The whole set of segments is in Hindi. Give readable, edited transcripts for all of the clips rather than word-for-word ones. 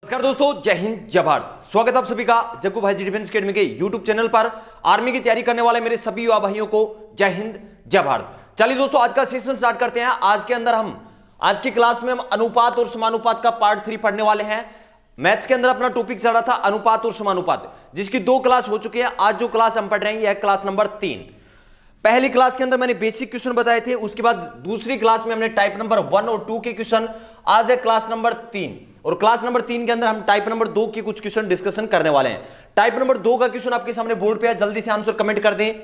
नमस्कार दोस्तों, जय हिंद जय भारत। स्वागत आप सभी का जग्गू भाई जी डिफेंस अकेडमी के यूट्यूब चैनल पर। आर्मी की तैयारी करने वाले मेरे सभी युवा भाइयों को जय हिंद जय भारत। चलिए दोस्तों, आज का सेशन स्टार्ट करते हैं। आज के अंदर आज की क्लास में हम अनुपात और समानुपात का पार्ट 3 पढ़ने वाले हैं। मैथ्स के अंदर अपना टॉपिक चल रहा था अनुपात और समानुपात, जिसकी 2 क्लास हो चुकी है। आज जो क्लास हम पढ़ रहे हैं यह क्लास नंबर 3। पहली क्लास के अंदर मैंने बेसिक क्वेश्चन बताए थे, उसके बाद दूसरी क्लास में हमने टाइप नंबर 1 और 2 के क्वेश्चन। आज है क्लास नंबर 3 और क्लास नंबर 3 के अंदर हम टाइप नंबर 2 के कुछ क्वेश्चन डिस्कशन करने वाले हैं। टाइप नंबर 2 का क्वेश्चन आपके सामने बोर्ड पे है, जल्दी से आंसर कमेंट कर दें।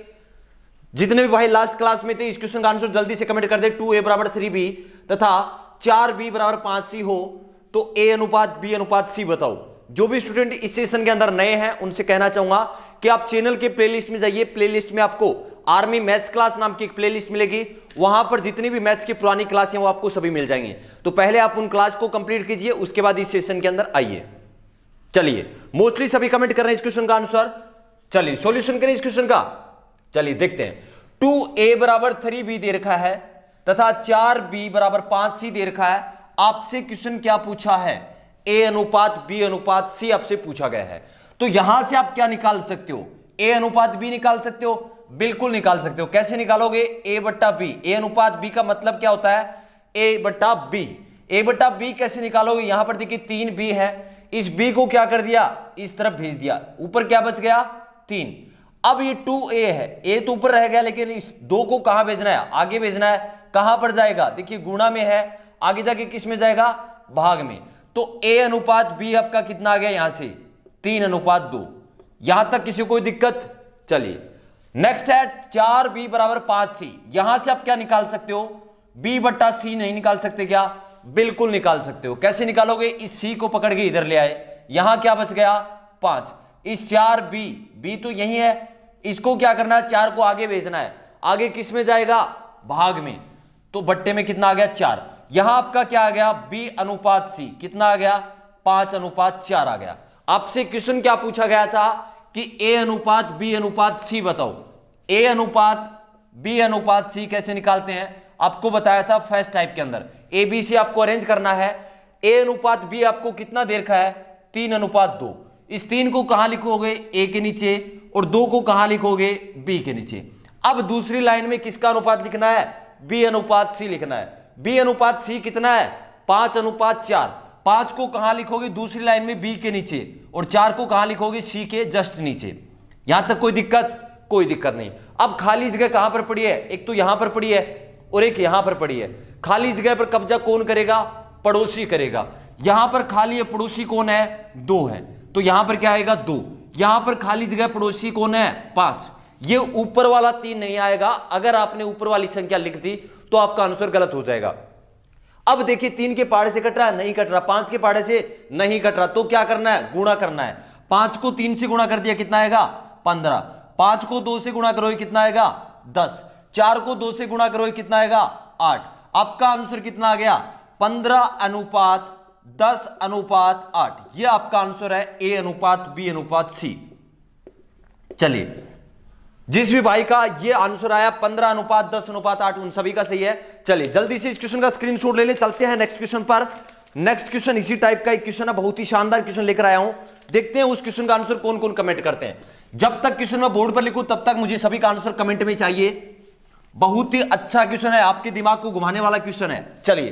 जितने भी भाई लास्ट क्लास में थे इस क्वेश्चन का आंसर जल्दी से कमेंट कर दें। 2a बराबर 3b तथा 4b बराबर 5c हो तो a अनुपात b अनुपात c बताओ। जो भी स्टूडेंट इस सेशन के अंदर नए हैं उनसे कहना चाहूंगा कि आप चैनल के प्लेलिस्ट में जाइए। प्लेलिस्ट में आपको आर्मी मैथ्स क्लास नाम की एक प्लेलिस्ट मिलेगी, वहां पर जितनी भी मैथ्स की पुरानी क्लास हैं वो आपको सभी मिल जाएंगे। तो पहले आप उन क्लास को कंप्लीट कीजिए, उसके बाद इस सेशन के अंदर आइए। चलिए, मोस्टली सभी कमेंट कर रहे हैं इस क्वेश्चन का आंसर। चलिए सॉल्यूशन करें इस क्वेश्चन का। चलिए देखते हैं। 2a बराबर 3b दे रखा है तथा 4b बराबर 5c दे रखा है। आपसे क्वेश्चन क्या पूछा है? a अनुपात b अनुपात c आपसे पूछा गया है। तो यहां से आप क्या निकाल सकते हो? a अनुपात b निकाल सकते हो, बिल्कुल निकाल सकते हो। कैसे निकालोगे? a बट्टा b। a अनुपात b का मतलब क्या होता है? a बट्टा b। a बट्टा b कैसे निकालोगे? यहां पर देखिए 3b है, इस b को क्या कर दिया? इस तरफ भेज दिया। ऊपर क्या बच गया? 3। अब ये 2a है, a तो ऊपर रह गया, लेकिन इस 2 को कहां भेजना है? आगे भेजना है। कहां पर जाएगा? देखिए गुणा में है, आगे जाके किस में जाएगा? भाग में। तो a अनुपात b आपका कितना आ गया? यहां से 3 अनुपात 2। यहां तक किसी को कोई दिक्कत? चलिए नेक्स्ट है 4b बराबर 5c। यहां से आप क्या निकाल सकते हो? b बट्टा c नहीं निकाल सकते क्या? बिल्कुल निकाल सकते हो। कैसे निकालोगे? इस c को पकड़ के इधर ले आए, यहां क्या बच गया? 5। इस 4b, b तो यही है, इसको क्या करना है? 4 को आगे भेजना है। आगे किस में जाएगा? भाग में। तो बट्टे में कितना आ गया? 4। यहां आपका क्या आ गया? b अनुपात c कितना आ गया? 5 अनुपात 4 आ गया। आपसे क्वेश्चन क्या पूछा गया था कि a अनुपात b अनुपात c बताओ। a अनुपात b अनुपात c कैसे निकालते हैं आपको बताया था फर्स्ट टाइप के अंदर। a b c आपको अरेंज करना है। a अनुपात b आपको कितना दे रखा है? 3 अनुपात 2। इस 3 को कहां लिखोगे? a के नीचे, और 2 को कहां लिखोगे? b के नीचे। अब दूसरी लाइन में किसका अनुपात लिखना है? b अनुपात c लिखना है। b अनुपात c कितना है? 5 अनुपात 4। 5 को कहां लिखोगे? दूसरी लाइन में b के नीचे, और 4 को कहां लिखोगे? c के जस्ट नीचे। यहां तक कोई दिक्कत? कोई दिक्कत नहीं। अब खाली जगह कहां पर पड़ी है? एक तो यहां पर पड़ी है और एक यहां पर पड़ी है। खाली जगह पर कब्जा कौन करेगा? पड़ोसी करेगा। यहां पर खाली है, पड़ोसी कौन है? 2 है, तो यहां पर क्या आएगा? 2। यहां पर खाली जगह पड़ोसी कौन है? 5। ये ऊपर वाला 3 नहीं आएगा। अगर आपने ऊपर वाली संख्या लिख दी तो आपका आंसर गलत हो जाएगा। अब देखिए 3 के पहाड़े से कट रहा है? नहीं कट रहा। 5 के पहाड़े से नहीं कट रहा, तो क्या करना है? गुणा करना है। 5 को 3 से गुणा कर दिया, कितना आएगा? 15। 5 को 2 से गुणा करोगे, कितना आएगा? 10। 4 को 2 से गुणा करोगे, कितना आएगा? 8। आपका आंसर कितना आ गया? 15 अनुपात 10 अनुपात 8। यह आपका आंसर है a अनुपात b अनुपात c। चलिए, जिस भी भाई का ये आंसर आया 15 अनुपात 10 अनुपात 8, उन सभी का सही है। चलिए जल्दी से इस क्वेश्चन का स्क्रीनशॉट ले लें। चलते हैं नेक्स्ट क्वेश्चन पर। नेक्स्ट क्वेश्चन इसी टाइप का एक क्वेश्चन है, बहुत ही शानदार क्वेश्चन लेकर आया हूं। देखते हैं उस क्वेश्चन का आंसर कौन कौन कमेंट करते हैं। जब तक क्वेश्चन मैं बोर्ड पर लिखूं तब तक मुझे सभी का आंसर कमेंट में चाहिए। बहुत ही अच्छा क्वेश्चन है, आपके दिमाग को घुमाने वाला क्वेश्चन है। चलिए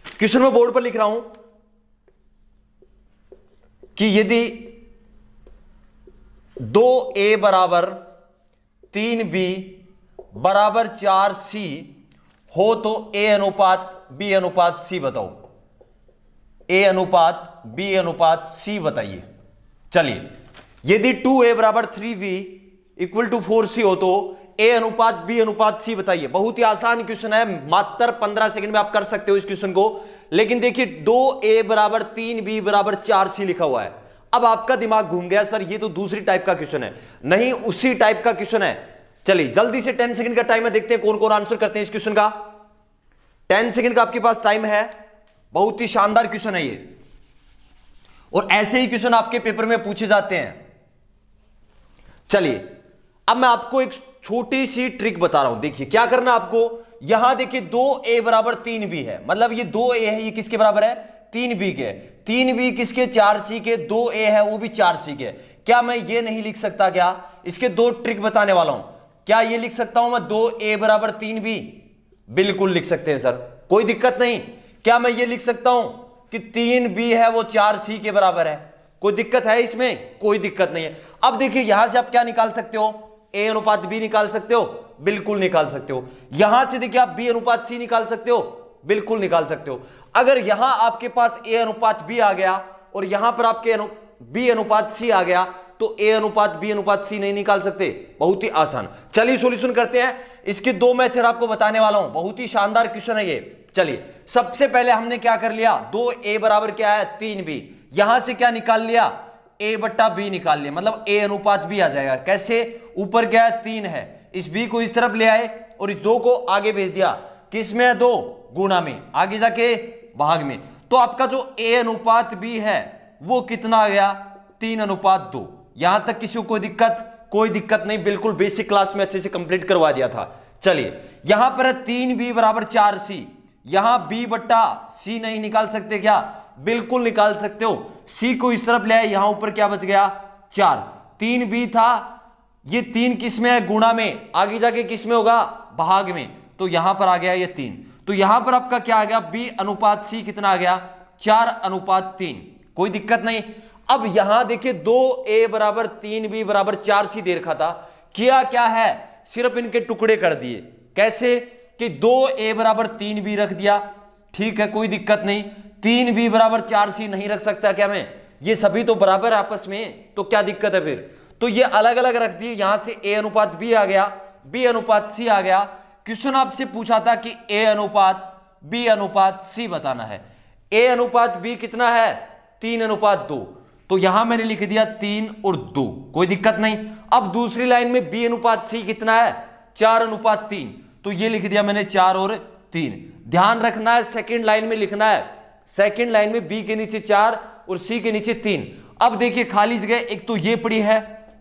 क्वेश्चन मैं बोर्ड पर लिख रहा हूं कि यदि 2a बराबर 3b बराबर 4c हो तो a अनुपात b अनुपात c बताओ। a अनुपात b अनुपात c बताइए। चलिए, यदि 2a बराबर 3b इक्वल टू 4c हो तो a अनुपात b अनुपात c बताइए। बहुत ही आसान क्वेश्चन है, मात्र 15 सेकंड में आप कर सकते हो इस क्वेश्चन को। लेकिन देखिए 2a बराबर 3b बराबर 4c लिखा हुआ है। अब आपका दिमाग घूम गया, सर ये तो दूसरी टाइप का क्वेश्चन है। नहीं, उसी टाइप का क्वेश्चन है। चलिए जल्दी से 10 सेकंड का टाइम है, देखते हैं कौन कौन आंसर करते हैं इस क्वेश्चन का। 10 सेकंड का आपके पास टाइम है। बहुत ही शानदार क्वेश्चन है ये, और ऐसे ही क्वेश्चन आपके पेपर में पूछे जाते हैं। चलिए अब मैं आपको एक छोटी सी ट्रिक बता रहा हूं। देखिए क्या करना आपको। यहां देखिए 2a बराबर 3b है, मतलब ये 2a है, ये किसके बराबर है? 3b के, 3b किसके, 4c के, 2a है वो भी 4c के। क्या मैं ये नहीं लिख सकता क्या, इसके दो ट्रिक बताने वाला हूं, क्या ये लिख सकता हूं मैं 2a बराबर 3b? बिल्कुल लिख सकते हैं सर, कोई दिक्कत नहीं। क्या मैं ये लिख सकता हूं कि 3b है वो 4c के बराबर है? कोई दिक्कत है इसमें? कोई दिक्कत नहीं है। अब देखिए यहां से आप क्या निकाल सकते हो, a अनुपात b निकाल सकते हो, बिल्कुल निकाल सकते हो। यहां से देखिए आप b अनुपात c निकाल सकते हो, बिल्कुल निकाल सकते हो। अगर यहां आपके पास a अनुपात b आ गया और यहां पर आपके b अनुपात c आ गया तो a अनुपात b अनुपात c नहीं निकाल सकते? बहुत ही आसान। चलिए सॉल्यूशन करते हैं। इसके दो मेथड आपको बताने वाला हूं, बहुत ही शानदार क्वेश्चन है ये। चलिए सबसे पहले हमने क्या कर लिया, 2a बराबर क्या है 3b, यहां से क्या निकाल लिया, a बट्टा b निकाल लिया, मतलब a अनुपात b आ जाएगा। कैसे, ऊपर क्या है 3 है, इस b को इस तरफ ले आए और इस 2 को आगे भेज दिया, किस में है 2 गुणा में, आगे जाके भाग में। तो आपका जो a अनुपात b है वो कितना आ गया, 3 अनुपात 2। यहां तक किसी को कोई दिक्कत? कोई दिक्कत नहीं, बिल्कुल बेसिक क्लास में अच्छे से कंप्लीट करवा दिया था। चलिए यहां पर है 3b बराबर 4c, यहां b बट्टा c नहीं निकाल सकते क्या? बिल्कुल निकाल सकते हो। c को इस तरफ ले आए, यहां ऊपर क्या बच गया 4, 3b था, ये 3 किस में है, गुणा में, आगे जाके किस में होगा, भाग में, तो यहां पर आ गया ये 3। तो यहां पर आपका क्या आ गया, b अनुपात c कितना आ गया, 4 अनुपात 3। कोई दिक्कत नहीं। अब यहां देखिए 2a बराबर 3b बराबर 4c दे रखा था, किया क्या है, सिर्फ इनके टुकड़े कर दिए। कैसे कि 2a बराबर 3b रख दिया, ठीक है कोई दिक्कत नहीं। 3b बराबर 4c नहीं रख सकता क्या मैं, ये सभी तो बराबर आपस में, तो क्या दिक्कत है फिर? तो ये अलग अलग रख दिए, यहां से a अनुपात b आ गया, b अनुपात c आ गया। क्वेश्चन आपसे पूछा था कि a अनुपात b अनुपात c बताना है। a अनुपात b कितना है, 3 अनुपात 2, तो यहां मैंने लिख दिया 3 और 2, कोई दिक्कत नहीं। अब दूसरी लाइन में b अनुपात c कितना है, 4 अनुपात 3, तो ये लिख दिया मैंने 4 और 3। ध्यान रखना है सेकंड लाइन में लिखना है, सेकंड लाइन में b के नीचे 4 और c के नीचे 3। अब देखिए खाली जगह एक तो ये पड़ी है,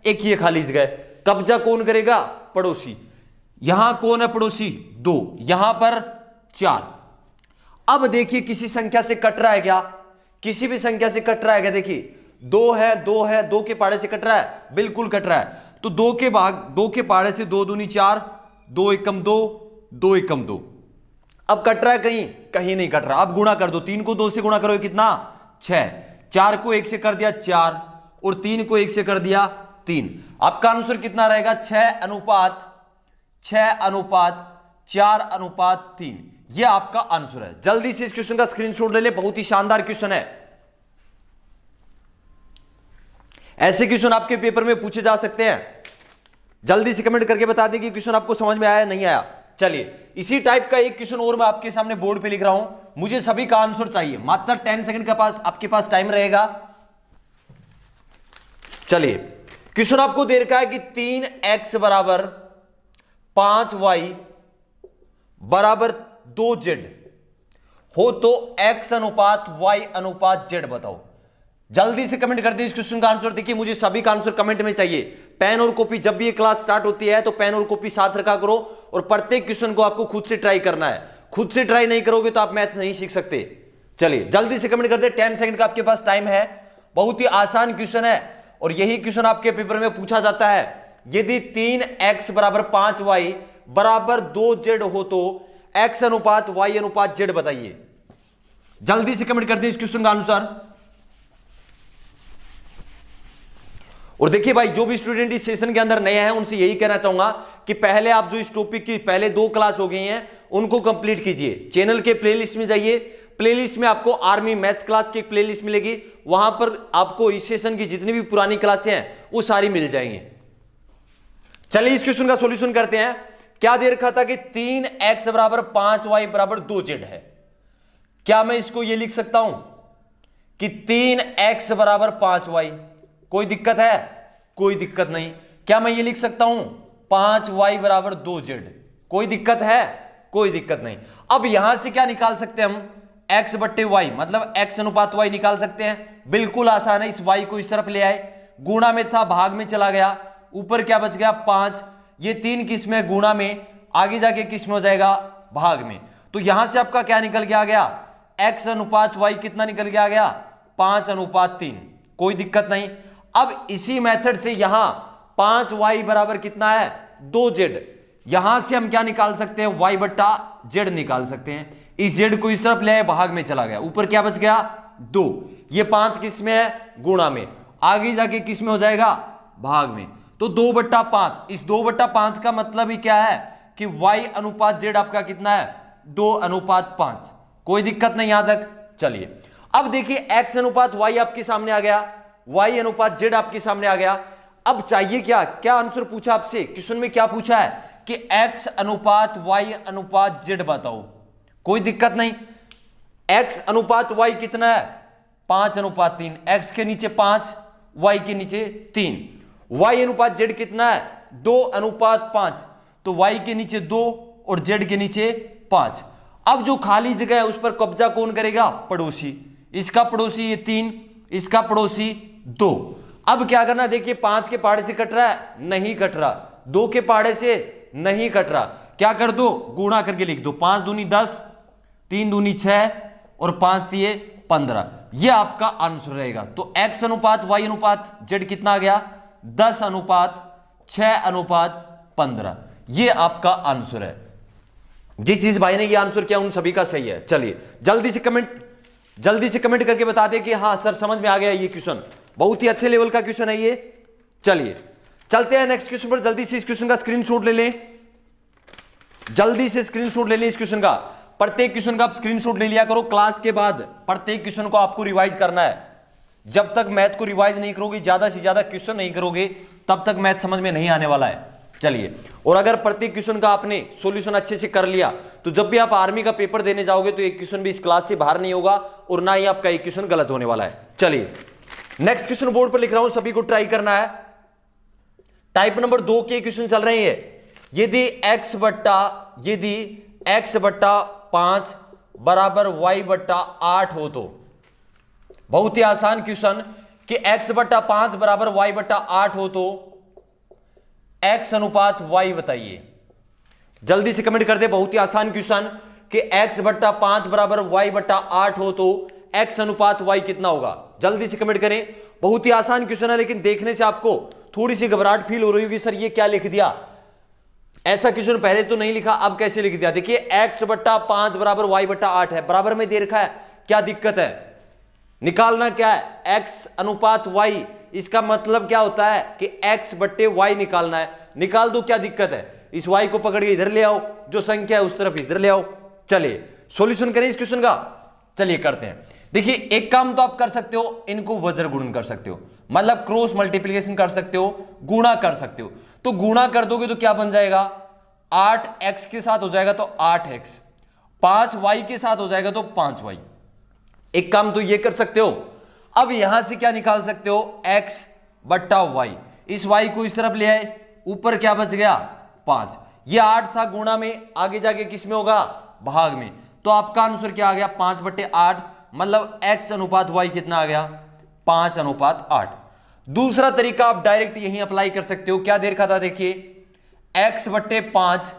एक ये खाली जगह, कब्जा कौन करेगा, पड़ोसी। यहां कौन है पड़ोसी, 2, यहां पर 4। अब देखिए किसी संख्या से कट रहा है क्या, किसी भी संख्या से कट रहा है क्या, देखिए 2 है, 2 है, 2 के पाड़े से कट रहा है, बिल्कुल कट रहा है। तो 2 के भाग, 2 के पाड़े से 2 दूनी 4, 2 एकम 2, 2 एकम 2। अब कट रहा है कहीं, कहीं नहीं कट रहा। अब गुणा कर दो, 3 को 2 से गुणा करो कितना 6, 4 को 1 से कर दिया 4 और 3 को 1 से कर दिया 3। आपका आंसर कितना रहेगा, 6 अनुपात 4 अनुपात 3। यह आपका आंसर है। जल्दी से इस क्वेश्चन का स्क्रीनशॉट ले ले, बहुत ही शानदार क्वेश्चन है। ऐसे क्वेश्चन आपके पेपर में पूछे जा सकते हैं। जल्दी से कमेंट करके बता दें कि क्वेश्चन आपको समझ में आया नहीं आया। चलिए इसी टाइप का एक क्वेश्चन और मैं आपके सामने बोर्ड पे लिख रहा हूं, मुझे सभी का आंसर चाहिए, मात्र 10 सेकंड का पास आपके पास टाइम रहेगा। चलिए क्वेश्चन आपको दे रखा है कि 3x बराबर 5y बराबर 2z हो तो x अनुपात y अनुपात z बताओ। जल्दी से कमेंट कर दे इस क्वेश्चन का आंसर। देखिए मुझे सभी का आंसर कमेंट में चाहिए। पेन और कॉपी, जब भी ये क्लास स्टार्ट होती है तो पेन और कॉपी साथ रखा करो और प्रत्येक क्वेश्चन को आपको खुद से ट्राई करना है। खुद से ट्राई नहीं करोगे तो आप मैथ नहीं सीख सकते। चलिए जल्दी से कमेंट कर दे, 10 सेकंड का आपके पास टाइम है। बहुत ही आसान क्वेश्चन है और यही क्वेश्चन आपके पेपर में पूछा जाता है। यदि 3x बराबर 5y बराबर 2z हो तो x अनुपात y अनुपात z बताइए। जल्दी से कमेंट कर दे इस क्वेश्चन का आंसर। और देखिए भाई, जो भी स्टूडेंट इस सेशन के अंदर नए हैं उनसे यही कहना चाहूंगा कि पहले आप जो इस टॉपिक की पहले 2 क्लास हो गई हैं उनको कंप्लीट कीजिए। चैनल के प्लेलिस्ट में जाइए, प्लेलिस्ट में आपको आर्मी मैथ्स क्लास की एक प्लेलिस्ट मिलेगी, वहां पर आपको इस सेशन की जितनी भी पुरानी क्लासें हैं वो सारी मिल जाएंगी। चलिए इस क्वेश्चन का सॉल्यूशन करते हैं। क्या दे रखा था कि 3x बराबर 5y बराबर 2z है। क्या मैं इसको ये लिख सकता हूं कि 3x बराबर 5y, कोई दिक्कत है, कोई दिक्कत नहीं। क्या मैं ये लिख सकता हूं 5y बराबर 2z, कोई दिक्कत है, कोई दिक्कत नहीं। अब यहां से क्या निकाल सकते हैं हम, x बट्टे y, मतलब x अनुपात y निकाल सकते हैं। बिल्कुल आसान है। इस y को इस तरफ ले आए, गुणा में था भाग में चला गया, ऊपर क्या बच गया 5, ये 3 किस में गुणा में, आगे जाके किस में हो जाएगा भाग में। तो यहां से आपका क्या निकल के आ गया x अनुपात y कितना निकल के आ गया 5:3, कोई दिक्कत नहीं। अब इसी मेथड से यहां 5y बराबर कितना है 2z, यहां से हम क्या निकाल सकते हैं y बट्टा z निकाल सकते हैं। इस z को इस तरफ ले आए, भाग में चला गया, ऊपर क्या बच गया 2, ये 5 किस में है गुणा में, आगे जाके किस में हो जाएगा भाग में, तो 2/5। इस 2/5 का मतलब ही क्या है कि y अनुपात z आपका कितना है 2:5, कोई दिक्कत नहीं यहां तक। चलिए अब देखिए x अनुपात y आपके सामने आ गया, y अनुपात z आपके सामने आ गया। अब चाहिए क्या, क्या आंसर पूछा आपसे क्वेश्चन में, क्या पूछा है कि x अनुपात y अनुपात z बताओ, कोई दिक्कत नहीं। x अनुपात y कितना है 5:3, x के नीचे 5, y के नीचे 3, y अनुपात z कितना है 2:5, तो y के नीचे 2 और z के नीचे 5। अब जो खाली जगह है उस पर कब्जा कौन करेगा पड़ोसी, इसका पड़ोसी ये 3, इसका पड़ोसी 2। अब क्या करना, देखिए 5 के पहाड़े से कट रहा है नहीं कट रहा, 2 के पहाड़े से नहीं कट रहा, क्या कर दो गुणा करके लिख दो, 5 दूनी 10, 3 दूनी 6 और 5 दिए 15, ये आपका आंसर रहेगा। तो x अनुपात y अनुपात z कितना आ गया 10:6:15, ये आपका आंसर है। जिस जिस भाई ने ये आंसर किया उन सभी का सही है। चलिए जल्दी से कमेंट करके बता दे कि हाँ सर समझ में आ गया ये क्वेश्चन, बहुत ही अच्छे लेवल का क्वेश्चन है ये। चलिए चलते हैं नेक्स्ट क्वेश्चन पर, जल्दी से इस क्वेश्चन का स्क्रीनशॉट ले लें, जल्दी से स्क्रीनशॉट ले लें इस क्वेश्चन का। प्रत्येक क्वेश्चन का आप स्क्रीनशॉट ले लिया करो, क्लास के बाद प्रत्येक क्वेश्चन को आपको रिवाइज करना है। जब तक मैथ को रिवाइज नहीं करोगे, ज्यादा से ज्यादा क्वेश्चन नहीं करोगे, तब तक मैथ समझ में नहीं आने वाला है। चलिए, और अगर प्रत्येक क्वेश्चन का आपने सॉल्यूशन अच्छे से कर लिया तो जब भी आप आर्मी का पेपर देने जाओगे तो एक क्वेश्चन भी इस क्लास से बाहर नहीं होगा और ना ही आपका एक क्वेश्चन गलत होने वाला है। चलिए नेक्स्ट क्वेश्चन बोर्ड पर लिख रहा हूं, सभी को ट्राई करना है। टाइप नंबर 2 के क्वेश्चन चल रहे हैं। यदि x बट्टा 5 बराबर y बट्टा 8 हो तो, बहुत ही आसान क्वेश्चन कि x बट्टा 5 बराबर y बट्टा 8 हो तो x अनुपात y बताइए। जल्दी से कमेंट कर दे, बहुत ही आसान क्वेश्चन कि x बट्टा 5 बराबर y बट्टा 8 हो तो x अनुपात y कितना होगा। जल्दी से कमेंट करें, बहुत ही आसान क्वेश्चन है, लेकिन देखने से आपको थोड़ी सी घबराहट फील हो रही होगी, सर ये क्या लिख दिया, ऐसा क्वेश्चन पहले तो नहीं लिखा, अब कैसे लिख दिया। देखिए x बट्टा 5 बराबर y बट्टा 8 है, बराबर में दे रखा है, क्या दिक्कत है, निकालना क्या है x अनुपात y, इसका मतलब क्या होता है कि x बट्टे y निकालना है, निकाल दो, क्या दिक्कत है। इस y को पकड़ के इधर ले आओ, जो संख्या है उस तरफ इधर ले आओ। चलिए सॉल्यूशन करें इस क्वेश्चन का, चलिए करते हैं। देखिए एक काम तो आप कर सकते हो, इनको वज्र गुणन कर सकते हो, मतलब क्रॉस मल्टीप्लिकेशन कर सकते हो, गुणा कर सकते हो। तो गुणा कर दोगे तो क्या बन जाएगा, 8x के साथ हो जाएगा तो 8x, 5y के साथ हो जाएगा तो 5y। एक काम तो ये कर सकते हो। अब यहां से क्या निकाल सकते हो, x बट्टा y, इस y को इस तरफ ले आए, ऊपर क्या बच गया 5, ये 8 था गुणा में, आगे जाके किस में होगा भाग में, तो आपका आंसर क्या आ गया 5/8, मतलब x अनुपात y कितना आ गया 5:8। दूसरा तरीका आप डायरेक्ट यहीं अप्लाई कर सकते हो, क्या दे रखा था देखिए, x बट्टे 5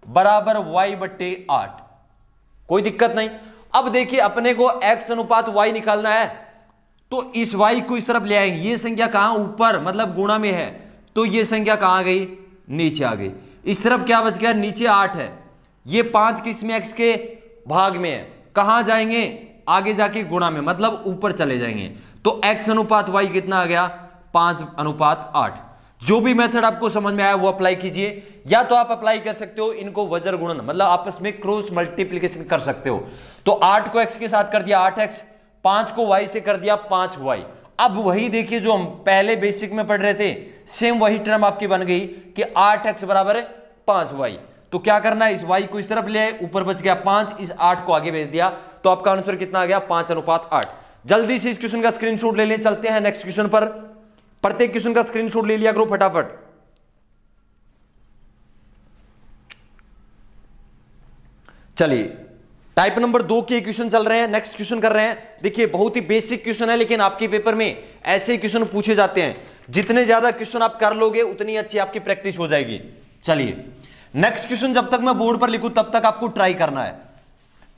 बराबर y बट्टे 8, कोई दिक्कत नहीं। अब देखिए अपने को x अनुपात y निकालना है, तो इस y को इस तरफ ले आएंगे, ये संख्या कहां ऊपर मतलब गुणा में है, तो ये संख्या कहां आ गई नीचे आ गई, इस तरफ क्या बच गया नीचे 8 है, ये 5 किस में x के भाग में है, कहां जाएंगे आगे जाके गुणा में, मतलब ऊपर चले जाएंगे, तो x अनुपात y कितना आ गया 5:8। जो भी मेथड आपको समझ में आया वो अप्लाई कीजिए, या तो आप अप्लाई कर सकते हो इनको वज्र गुणन, मतलब आपस में क्रॉस मल्टीप्लिकेशन कर सकते हो। तो 8 को x के साथ कर दिया 8x, 5 को y से कर दिया 5y। अब वही देखिए जो हम पहले बेसिक में पढ़ रहे थे, सेम वही टर्म आपकी बन गई कि 8x बराबर 5y। तो क्या करना है, इस y को इस तरफ ले आए, ऊपर बच गया 5, इस 8 को आगे भेज दिया, तो आपका आंसर कितना आ गया 5:8। जल्दी से इस क्वेश्चन का स्क्रीनशॉट ले लें, चलते हैं नेक्स्ट क्वेश्चन पर। प्रत्येक क्वेश्चन का स्क्रीनशॉट ले लिया करो फटाफट। चलिए टाइप नंबर 2 के क्वेश्चन चल रहे हैं, नेक्स्ट क्वेश्चन कर रहे हैं। देखिए बहुत ही बेसिक क्वेश्चन है, लेकिन आपके पेपर में ऐसे क्वेश्चन पूछे जाते हैं, जितने ज्यादा क्वेश्चन आप कर लोगे उतनी अच्छी आपकी प्रैक्टिस हो जाएगी। चलिए नेक्स्ट क्वेश्चन जब तक मैं बोर्ड पर लिखूं तब तक आपको ट्राई करना है।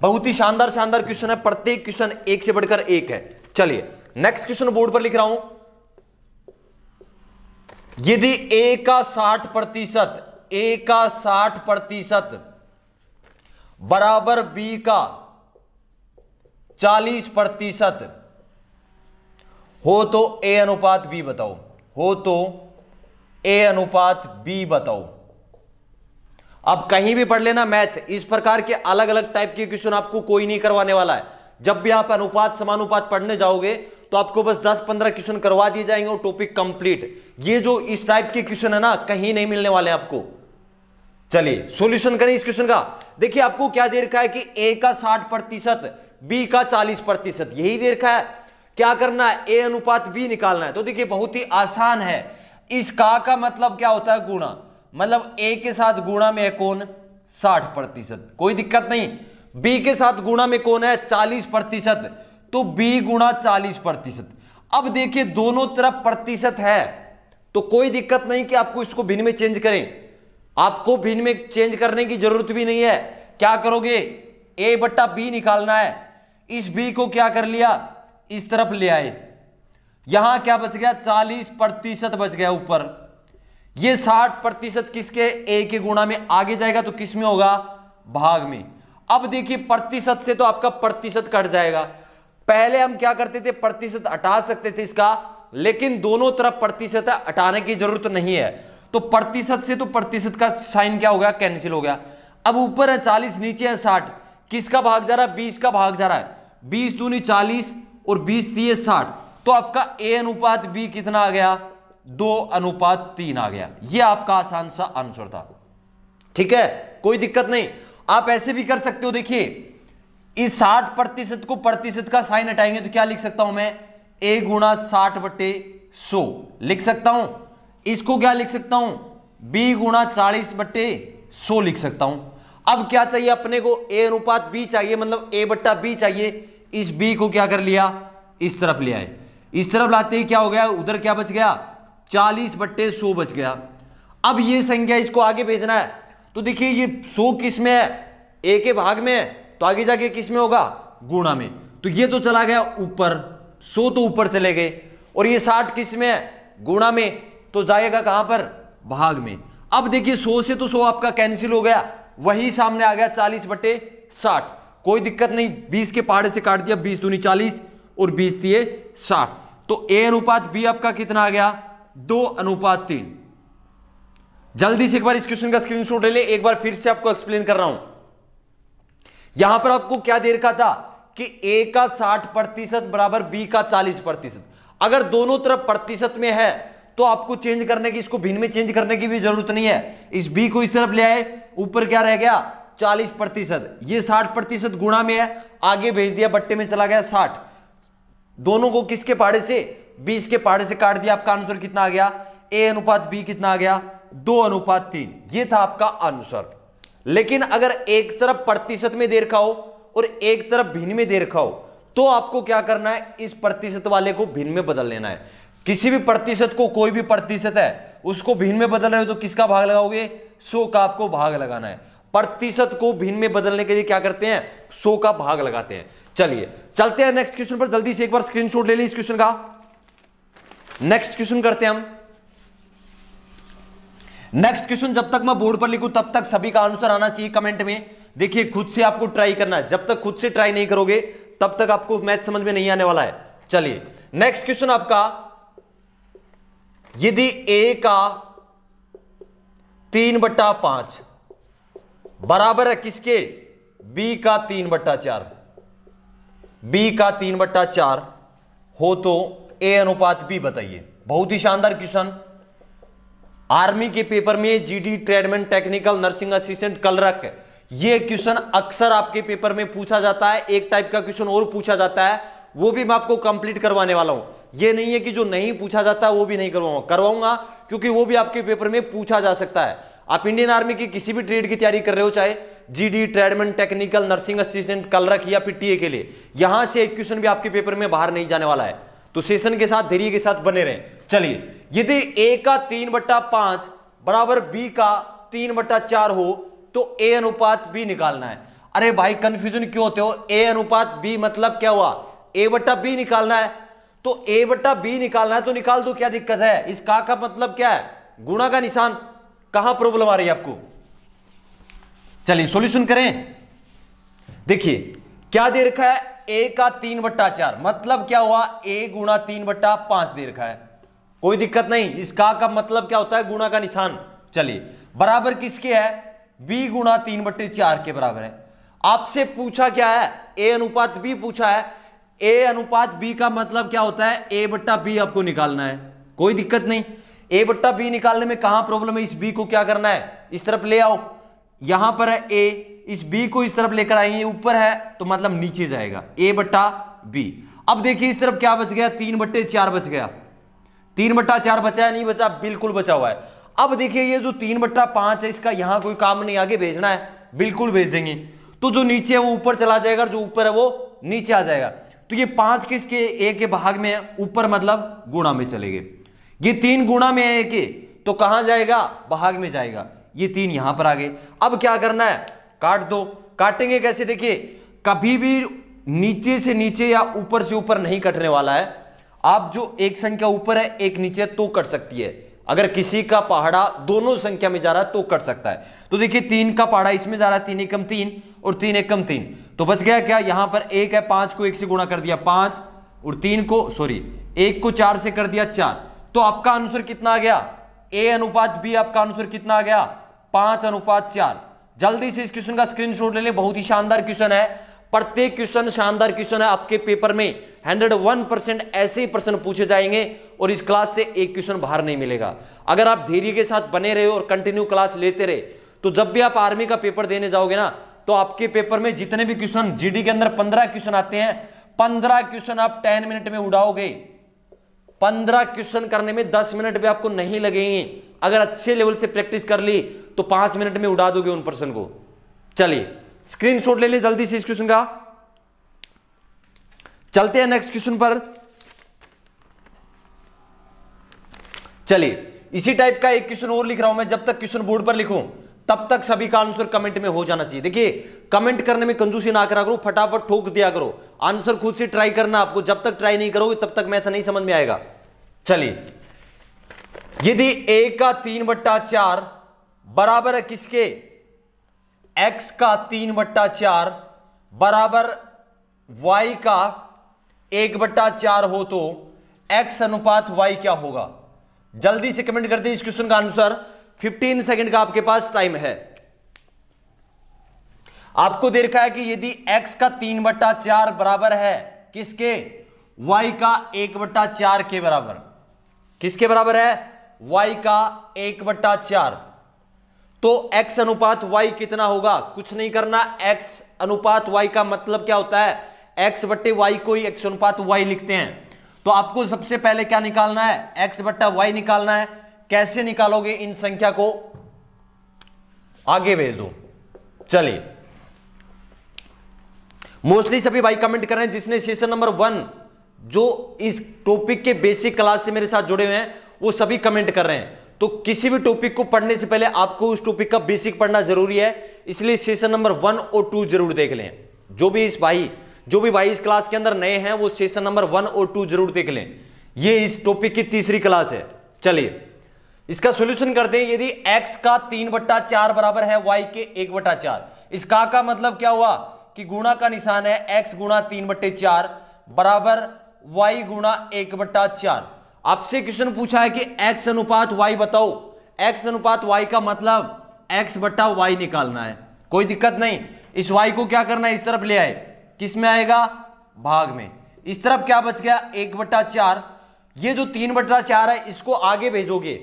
बहुत ही शानदार शानदार क्वेश्चन है, प्रत्येक क्वेश्चन एक से बढ़कर एक है। चलिए नेक्स्ट क्वेश्चन बोर्ड पर लिख रहा हूं। यदि ए का 60% बराबर बी का 40% हो तो ए अनुपात बी बताओ, हो तो ए अनुपात बी बताओ। अब कहीं भी पढ़ लेना मैथ, इस प्रकार के अलग अलग टाइप के क्वेश्चन आपको कोई नहीं करवाने वाला है। जब भी आप अनुपात समानुपात पढ़ने जाओगे तो आपको बस 10-15 क्वेश्चन करवा दिए जाएंगे और टॉपिक कंप्लीट। ये जो इस टाइप के क्वेश्चन है ना, कहीं नहीं मिलने वाले आपको। चलिए सॉल्यूशन करें इस क्वेश्चन का। देखिए आपको क्या दे रखा है कि ए का 60%, बी का 40%, यही दे रखा है। क्या करना है, ए अनुपात बी निकालना है। तो देखिए बहुत ही आसान है। इस का मतलब क्या होता है, गुणा, मतलब ए के साथ गुणा में है कौन, 60%, कोई दिक्कत नहीं। बी के साथ गुणा में कौन है, 40%, तो बी गुणा 40%। अब देखिए दोनों तरफ प्रतिशत है तो कोई दिक्कत नहीं कि आपको इसको भिन्न में चेंज करें। आपको भिन्न में चेंज करने की जरूरत भी नहीं है। क्या करोगे, ए बट्टा बी निकालना है। इस बी को क्या कर लिया, इस तरफ ले आए। यहां क्या बच गया, 40% बच गया ऊपर। ये 60% किसके, ए के गुणा में आगे जाएगा तो किस में होगा, भाग में। अब देखिए प्रतिशत से तो आपका प्रतिशत कट जाएगा। पहले हम क्या करते थे, प्रतिशत हटा सकते थे इसका, लेकिन दोनों तरफ प्रतिशत है, हटाने की जरूरत नहीं है। तो प्रतिशत से तो प्रतिशत का साइन क्या हो गया, कैंसिल हो गया। अब ऊपर है 40, नीचे है 60, किसका भाग जा रहा है, 20 का भाग जा रहा है। 20 दूनी 40 और 20 दिए 60, तो आपका ए अनुपात बी कितना आ गया, 2:3 आ गया। यह आपका आसान सा आंसर था। ठीक है, कोई दिक्कत नहीं। आप ऐसे भी कर सकते हो। देखिए इस 60% को प्रतिशत का साइन हटाएंगे तो क्या लिख सकता हूं मैं, a गुणा 60/100 लिख सकता हूं। इसको क्या लिख सकता हूं, b गुणा 40/100 लिख सकता हूं। अब क्या चाहिए अपने को, a अनुपात b चाहिए, मतलब a बट्टा b चाहिए। इस b को क्या कर लिया, इस तरफ ले आए। इस तरफ लाते ही क्या हो गया, उधर क्या बच गया, 40/100 बच गया। अब ये संख्या इसको आगे भेजना है। तो देखिए ये 100 किस में है, a के भाग में है, तो आगे जाके किस में होगा, गुणा में। तो ये तो चला गया ऊपर, 100 तो ऊपर चले गए, और ये 60 किस में है, गुणा में, तो जाएगा कहां पर, भाग में। अब देखिए 100 से तो 100 आपका कैंसिल हो गया, वही सामने आ गया 40/60। कोई दिक्कत नहीं, 20 के पहाड़े से काट दिया, 20 दूनी 40 और 20 दिए 60। तो ए अनुपात बी आपका कितना आ गया, 2:3। जल्दी से एक बार इस क्वेश्चन का स्क्रीनशॉट ले ले। एक बार फिर से आपको एक्सप्लेन कर रहा हूं। यहां पर आपको क्या दे रखा था कि ए का 60% बराबर बी का 40%। अगर दोनों तरफ प्रतिशत में है तो आपको चेंज करने की, इसको भिन्न में चेंज करने की भी जरूरत नहीं है। इस बी को इस तरफ ले आए, ऊपर क्या रह गया, 40%, ये 60% गुणा में है, आगे भेज दिया, बट्टे में चला गया 60। दोनों को किसके पहाड़े से, 20 के पहाड़े से काट दिया। आपका आंसर कितना आ गया, ए अनुपात बी कितना आ गया, 2:3। ये था आपका आंसर। लेकिन अगर एक तरफ प्रतिशत में दे रखा हो और एक तरफ भिन्न में दे रखा हो तो आपको क्या करना है, इस प्रतिशत वाले को भिन्न में बदल लेना है। किसी भी प्रतिशत को, कोई भी प्रतिशत है उसको भिन्न में बदल रहे हो तो किसका भाग लगाओगे, 100 का आपको भाग लगाना है। प्रतिशत को भिन्न में बदलने के लिए क्या करते हैं, 100 का भाग लगाते हैं। चलिए चलते हैं नेक्स्ट क्वेश्चन पर। जल्दी से एक बार स्क्रीनशॉट ले लीजिए इस क्वेश्चन का। नेक्स्ट क्वेश्चन करते हैं हम। नेक्स्ट क्वेश्चन जब तक मैं बोर्ड पर लिखूं तब तक सभी का आंसर आना चाहिए कमेंट में। देखिए खुद से आपको ट्राई करना है, जब तक खुद से ट्राई नहीं करोगे तब तक आपको मैथ समझ में नहीं आने वाला है। चलिए नेक्स्ट क्वेश्चन आपका, यदि a का 3/5 बराबर है किसके, b का 3/4, b का 3/4 हो तो a अनुपात b बताइए। बहुत ही शानदार क्वेश्चन, आर्मी के पेपर में GD tradesman technical nursing assistant clerk, ये क्वेश्चन अक्सर आपके पेपर में पूछा जाता है। एक टाइप का क्वेश्चन और पूछा जाता है, वो भी मैं आपको कंप्लीट करवाने वाला हूं। ये नहीं है कि जो नहीं पूछा जाता वो भी नहीं करवाऊंगा, क्योंकि वो भी आपके पेपर में पूछा जा सकता है। आप इंडियन आर्मी की किसी भी ट्रेड की तैयारी कर रहे हो, चाहे GD tradesman technical nursing assistant clerk या फिर टीए के लिए, यहां से एक क्वेश्चन भी आपके पेपर में बाहर नहीं जाने वाला है। तो सेशन के साथ, धैर्य के साथ बने रहें। चलिए यदि a का 3/5 बराबर b का 3/4 हो तो a अनुपात b निकालना है। अरे भाई कंफ्यूजन क्यों होते हो? ए अनुपात बी मतलब क्या हुआ? ए बट्टा बी निकालना है, तो ए बट्टा बी निकालना है तो निकाल दो, क्या दिक्कत है? इस का मतलब क्या है? गुणा का निशान। कहां प्रॉब्लम आ रही है आपको? चलिए सॉल्यूशन करें। देखिए क्या दे रखा है? ए का 3/4 मतलब क्या हुआ? ए गुणा 3/5 दे रखा है, कोई दिक्कत नहीं। इस का मतलब क्या होता है? गुणा का निशान। चलिए बराबर किसके है? बी गुणा 3/4 के बराबर है। आपसे पूछा क्या है? ए अनुपात बी पूछा है। ए अनुपात बी का मतलब क्या होता है? ए बट्टा बी आपको निकालना है, कोई दिक्कत नहीं। ए बट्टा बी निकालने में कहां प्रॉब्लम है? इस बी को क्या करना है? इस तरफ ले आओ। यहां पर है ए, इस बी को इस तरफ लेकर आएंगे, ऊपर है तो मतलब नीचे जाएगा ए बट्टा बी। अब देखिए इस तरफ क्या बच गया? 3/4 बच गया। 3/4 बचा है? नहीं बचा, बिल्कुल बचा हुआ है। अब देखिए ये जो 3/5 है इसका यहां कोई काम नहीं, आगे भेजना है, बिल्कुल भेज देंगे। तो जो नीचे है वो ऊपर चला जाएगा, जो ऊपर है वो नीचे आ जाएगा। तो ये 5 किसके? ए के भाग में है, ऊपर मतलब गुणा में चले गए। ये 3 गुणा में है ए के, तो कहां जाएगा? भाग में जाएगा। ये 3 यहां पर आ गए। अब क्या करना है? काट दो। काटेंगे कैसे? देखिए कभी भी नीचे से नीचे या ऊपर से ऊपर नहीं कटने वाला है। आप जो एक संख्या ऊपर है एक नीचे तो कट सकती है। अगर किसी का पहाड़ा दोनों संख्या में जा रहा है तो कट सकता है। तो देखिए 3 का पहाड़ा इसमें जा रहा है, 3 एकम 3 और 3 एकम 3, तो बच गया क्या? यहां पर 1 है, 5 को 1 से गुणा कर दिया 5, और 3 को 1 को 4 से कर दिया 4। तो आपका आंसर कितना आ गया? ए अनुपात बी आपका आंसर कितना आ गया? 5/4। जल्दी से इस क्वेश्चन का स्क्रीनशॉट ले ले, बहुत ही शानदार क्वेश्चन है। प्रत्येक क्वेश्चन शानदार क्वेश्चन है। आपके पेपर में 101% ऐसे ही प्रश्न पूछे जाएंगे और इस क्लास से एक क्वेश्चन बाहर नहीं मिलेगा। अगर आप धैर्य के साथ बने रहे और कंटिन्यू क्लास लेते रहे तो जब भी आप आर्मी का पेपर देने जाओगे ना, तो आपके पेपर में जितने भी क्वेश्चन, जीडी के अंदर 15 क्वेश्चन आते हैं, 15 क्वेश्चन आप 10 मिनट में उड़ाओगे। 15 क्वेश्चन करने में 10 मिनट भी आपको नहीं लगेंगे। अगर अच्छे लेवल से प्रैक्टिस कर ली तो 5 मिनट में उड़ा दोगे उन प्रश्न को। चलिए स्क्रीनशॉट ले ले जल्दी से इस क्वेश्चन का। चलते हैं नेक्स्ट क्वेश्चन पर। चलिए इसी टाइप का एक क्वेश्चन और लिख रहा हूं मैं। जब तक क्वेश्चन बोर्ड पर लिखूं तब तक सभी का आंसर कमेंट में हो जाना चाहिए। देखिए कमेंट करने में कंजूसी ना करा करो, फटाफट ठोक दिया करो। आंसर खुद से ट्राई करना आपको, जब तक ट्राई नहीं करोगे तब तक मैथ नहीं समझ में आएगा। चलिए यदि a का 3/4 बराबर है किसके? x का 3/4 बराबर y का 1/4 हो तो x अनुपात y क्या होगा? जल्दी से कमेंट कर दे इस क्वेश्चन का आंसर। 15 सेकंड का आपके पास टाइम है। आपको दे रखा है कि यदि x का 3/4 बराबर है किसके? y का 1/4 के बराबर। किसके बराबर है? y का 1/4। तो x अनुपात y कितना होगा? कुछ नहीं करना। x अनुपात y का मतलब क्या होता है? x बट्टे y को ही x अनुपात y लिखते हैं। तो आपको सबसे पहले क्या निकालना है? x बट्टा y निकालना है। कैसे निकालोगे? इन संख्या को आगे भेज दो। चलिए मोस्टली सभी भाई कमेंट कर रहे हैं जिसने सेशन नंबर 1 जो इस टॉपिक के बेसिक क्लास से मेरे साथ जुड़े हुए हैं वो सभी कमेंट कर रहे हैं। तो किसी भी टॉपिक को पढ़ने से पहले आपको उस टॉपिक का बेसिक पढ़ना जरूरी है, इसलिए सेशन नंबर 1 और 2 जरूर देख लें। जो भी भाई इस क्लास के अंदर नए हैं वो सेशन नंबर 1 और 2 जरूर देख लें। ये इस टॉपिक की तीसरी क्लास है। चलिए इसका सॉल्यूशन करते हैं। यदि x का 3/4 बराबर है y के 1/4, इस का मतलब क्या हुआ कि गुणा का निशान है x गुणा 3/4 बराबर y गुणा 1/4। आपसे क्वेश्चन पूछा है कि x अनुपात y बताओ। x अनुपात y का मतलब x बट्टा y निकालना है, कोई दिक्कत नहीं। इस y को क्या करना है? इस तरफ ले आए, किस में आएगा? भाग में। इस तरफ क्या बच गया? 1/4। ये जो 3/4 है इसको आगे भेजोगे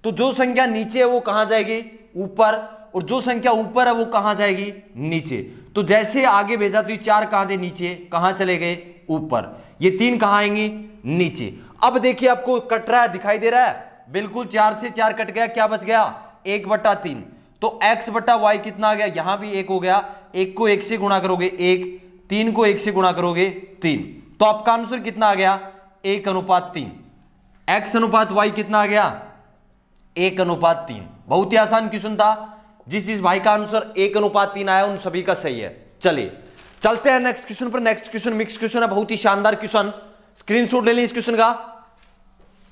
तो जो संख्या नीचे है वो कहां जाएगी? ऊपर। और जो संख्या ऊपर है वो कहां जाएगी? नीचे। तो जैसे आगे भेजा तो ये 4 कहां थे? नीचे। कहां चले गए? ऊपर। ये 3 कहां आएंगे? नीचे। अब देखिए आपको कट रहा है, दिखाई दे रहा है? बिल्कुल 4 से 4 कट गया, क्या बच गया? 1/3। तो x बट्टा y कितना आ गया? यहां भी 1 हो गया। 1 को 1 से गुणा करोगे 1, 3 को 1 से गुणा करोगे 3। तो आपका आंसर कितना आ गया? 1/3। x अनुपात y कितना आ गया? 1/3। बहुत ही आसान क्वेश्चन था। जिस भाई का आंसर 1/3 आया उन सभी का सही है। चलिए चलते हैं नेक्स्ट क्वेश्चन पर। नेक्स्ट क्वेश्चन मिक्स क्वेश्चन है, बहुत ही शानदार क्वेश्चन, स्क्रीनशॉट ले लें इस क्वेश्चन का।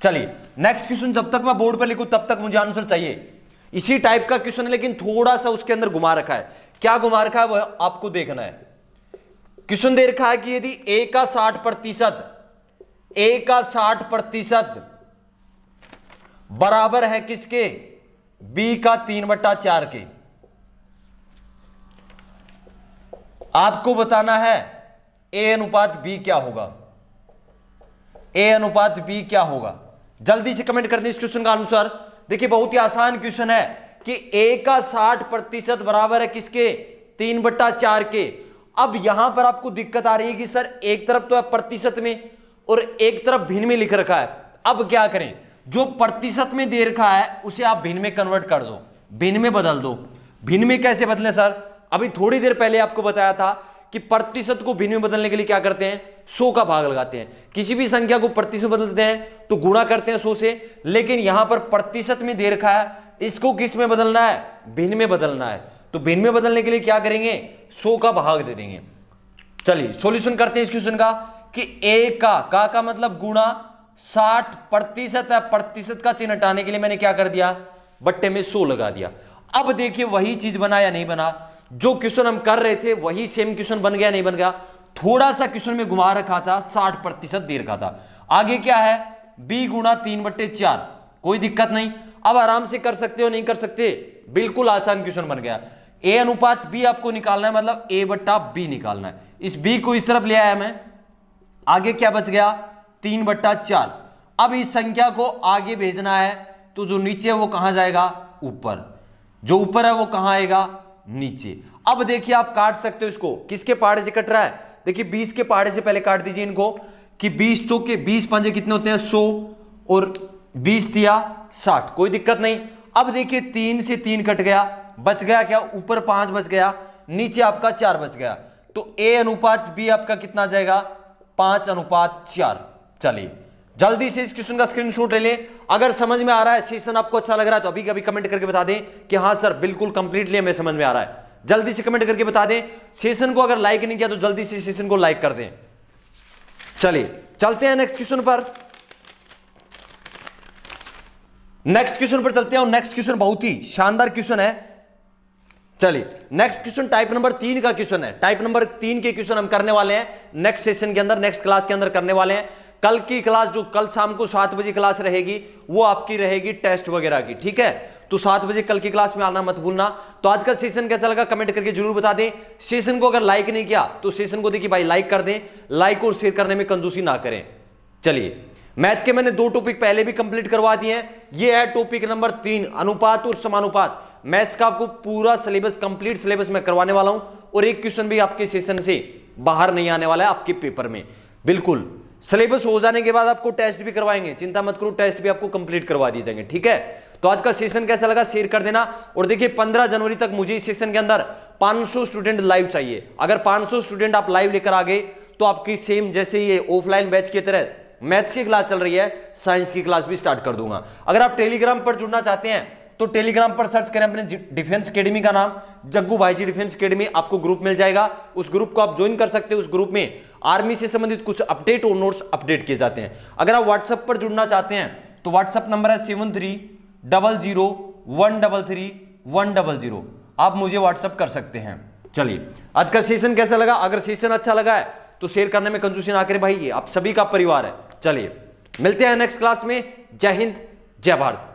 चलिए नेक्स्ट क्वेश्चन, जब तक मैं बोर्ड पर लिखूं तब तक मुझे आंसर चाहिए। इसी टाइप का क्वेश्चन है लेकिन थोड़ा सा उसके अंदर घुमा रखा है। क्या घुमा रखा है वो आपको देखना है। क्वेश्चन दे रखा है कि यदि ए का 60% बराबर है किसके, बी का 3/4 के। आपको बताना है ए अनुपात बी क्या होगा, ए अनुपात बी क्या होगा। जल्दी से कमेंट कर दें इस क्वेश्चन का आंसर। देखिए बहुत ही आसान क्वेश्चन है कि ए का 60% बराबर है किसके, 3/4 के। अब यहां पर आपको दिक्कत आ रही है कि सर एक तरफ तो है प्रतिशत में और एक तरफ भिन्न में लिख रखा है। अब क्या करें, जो प्रतिशत में दे रखा है उसे आप भिन्न में कन्वर्ट कर दो, भिन्न में बदल दो। भिन्न में कैसे बदलें सर, अभी थोड़ी देर पहले आपको बताया था कि प्रतिशत को भिन्न में बदलने के लिए क्या करते हैं, 100 का भाग लगाते हैं। किसी भी संख्या को प्रतिशत बदलते हैं तो गुणा करते हैं 100 से, लेकिन यहां पर प्रतिशत में दे रखा है, इसको किस में बदलना है, भिन्न में बदलना है। तो भिन्न में बदलने के लिए क्या करेंगे, 100 का भाग दे देंगे। चलिए सॉल्यूशन करते हैं इस क्वेश्चन का कि ए का मतलब गुणा 60% है, प्रतिशत का चिन्ह हटाने के लिए मैंने क्या कर दिया, बट्टे में 100 लगा दिया। अब देखिए वही चीज बना या नहीं बना, जो क्वेश्चन हम कर रहे थे वही सेम क्वेश्चन बन गया नहीं बन गया। थोड़ा सा क्वेश्चन में घुमा रखा था, 60% दे रखा था। आगे क्या है, b गुणा 3/4, कोई दिक्कत नहीं। अब आराम से कर सकते हो, नहीं कर सकते, बिल्कुल आसान क्वेश्चन बन गया। a अनुपात b आपको निकालना है, मतलब a/b निकालना है। इस b को इस तरफ ले आया मैं, आगे क्या बच गया, 3/4। अब इस संख्या को आगे भेजना है तो जो नीचे है वो कहां जाएगा, ऊपर। जो ऊपर है वो कहां आएगा, नीचे। अब देखिए आप काट सकते हो इसको, किसके पहाड़े से कट रहा है, देखिए 20 के पहाड़े से पहले काट दीजिए इनको कि 20 चौके 20 पंजे कितने होते हैं, 100 और 20 दिया 60, कोई दिक्कत नहीं। अब देखिए 3 से 3 कट गया, बच गया क्या, ऊपर 5 बच गया, नीचे आपका 4 बच गया। तो a अनुपात b आपका कितना जाएगा, 5/4। चलिए जल्दी से इस क्वेश्चन का स्क्रीनशॉट ले लें। अगर समझ में आ रहा है, सेशन आपको अच्छा लग रहा है तो अभी कमेंट करके बता दें कि हाँ सर बिल्कुल कंप्लीटली हमें समझ में आ रहा है। जल्दी से कमेंट करके बता दें। सेशन को अगर लाइक नहीं किया तो जल्दी से सेशन को लाइक कर दें। चलिए चलते हैं नेक्स्ट क्वेश्चन पर। नेक्स्ट क्वेश्चन पर चलते हैं और नेक्स्ट क्वेश्चन बहुत ही शानदार क्वेश्चन है। चलिए नेक्स्ट क्वेश्चन टाइप नंबर 3 का क्वेश्चन है। टाइप नंबर 3 के क्वेश्चन हम करने वाले हैं नेक्स्ट सेशन के अंदर, नेक्स्ट क्लास के अंदर करने वाले हैं। कल की क्लास, जो कल शाम को 7 बजे क्लास रहेगी, वो आपकी रहेगी टेस्ट वगैरह की, ठीक है। तो 7 बजे कल की क्लास में आना मत भूलना। तो आज का सेशन कैसा लगा कमेंट करके जरूर बता दें। सेशन को अगर लाइक नहीं किया तो सेशन को देखिए भाई लाइक कर दें, लाइक और शेयर करने में कंजूसी ना करें। चलिए मैथ के मैंने 2 टॉपिक पहले भी कंप्लीट करवा दिए हैं। ये है टॉपिक नंबर 3, अनुपात और समानुपात। मैथ्स का आपको पूरा सिलेबस, कंप्लीट सिलेबस मैं करवाने वाला हूं और एक क्वेश्चन भी आपके सेशन से बाहर नहीं आने वाला है आपके पेपर में। बिल्कुल सिलेबस हो जाने के बाद आपको टेस्ट भी करवाएंगे, चिंता मत करो, टेस्ट भी आपको कंप्लीट करवा दिए जाएंगे, ठीक है। तो आज का सेशन कैसा लगा शेयर कर देना। और देखिए 15 जनवरी तक मुझे इस सेशन के अंदर 500 स्टूडेंट लाइव चाहिए। अगर 500 स्टूडेंट आप लाइव लेकर आ गए तो आपकी सेम जैसे ये ऑफलाइन बैच की तरह मैथ्स की क्लास चल रही है, साइंस की क्लास भी स्टार्ट कर दूंगा। अगर आप टेलीग्राम पर जुड़ना चाहते हैं तो टेलीग्राम पर सर्च करें अपने डिफेंस एकेडमी का नाम, जग्गू भाई जी डिफेंस एकेडमी, आपको ग्रुप मिल जाएगा। उस ग्रुप को आप ज्वाइन कर सकते हो। उस ग्रुप में आर्मी से संबंधित कुछ अपडेट और नोट्स अपडेट किए जाते हैं। अगर आप व्हाट्सएप पर जुड़ना चाहते हैं तो व्हाट्सएप नंबर है 7300133100। आप मुझे व्हाट्सएप कर सकते हैं। चलिए आज का सेशन कैसा लगा, अगर सेशन अच्छा लगा है तो शेयर करने में कंजूसी ना करें भाई, ये आप सभी का परिवार है। चलिए मिलते हैं नेक्स्ट क्लास में। जय हिंद, जय भारत।